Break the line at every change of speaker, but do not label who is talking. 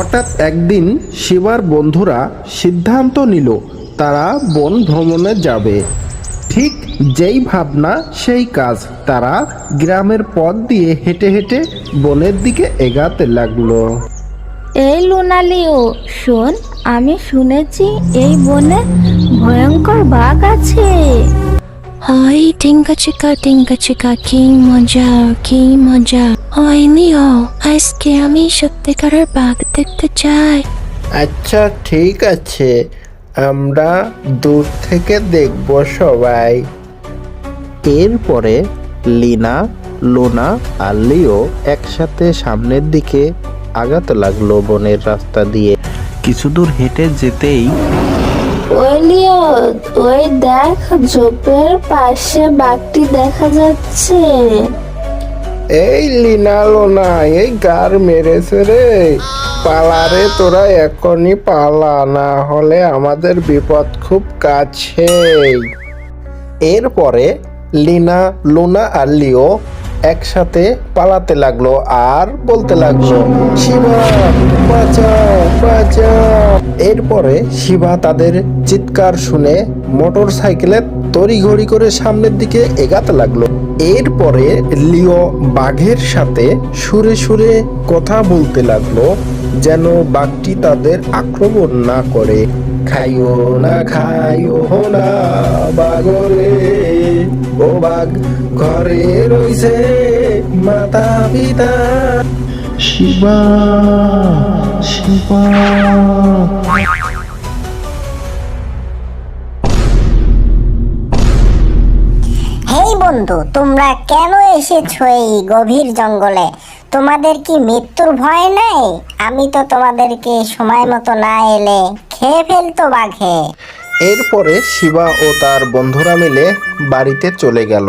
হঠাৎ একদিন শিবার বন্ধুরা সিদ্ধান্ত নিল তারা বন ভ্রমণে যাবে। ঠিক যেই ভাবনা সেই কাজ, তারা গ্রামের পথ দিয়ে হেঁটে হেঁটে বনের দিকে এগাতে লাগলো।
এই লোনালিও শোন, আমি শুনেছি এই বনে ভয়ঙ্কর বাঘ আছে।
হাই টিঙ্কা চিকা কি মজা কি মজা। ওই লিও, আজকে আমি সত্যিকারের বাঘ দেখতে চাই।
আচ্ছা ঠিক আছে, আমরা দূর থেকে দেখব সবাই। এরপরে লিনা, লোনা আর লিও একসাথে সামনের দিকে আগাতে লাগলো বনের রাস্তা দিয়ে। কিছু দূর হেঁটে যেতেই
ওই লিও, ওই দেখ, ঝোপের পাশে বাঘটি দেখা যাচ্ছে।
এই লিনা লোনা, এই গার মেরেছে রে, পালারে তোরা, এখনই পালা, না হলে আমাদের বিপদ খুব কাছে। এরপরে লিনা, লোনা আর লিও একসাথে পালাতে লাগলো আর বলতে লাগলো, শিবা বাঁচাও বাঁচাও। এরপরে শিবা তাদের চিৎকার শুনে মোটর সাইকেলে তড়িঘড়ি করে সামনের দিকে এগাতে লাগলো। এরপরে লিও বাঘের সাথে সুরে সুরে কথা বলতে লাগলো যেন বাঘটি তাদের আক্রমণ না করে। খাইও না বাগরে, ও বাঘ ঘরে রইছে মাতা পিতা। শিবা শিবা।
হেই বন্ধু, তোমরা কেন এসেছো এই গভীর জঙ্গলে? তোমাদের কি মৃত্যুর ভয় নেই? আমি তো তোমাদেরকে সময় মতো না এলে খেয়ে ফেলতো বাঘে।
এরপরে শিবা ও তার বন্ধুরা মিলে বাড়িতে চলে গেল।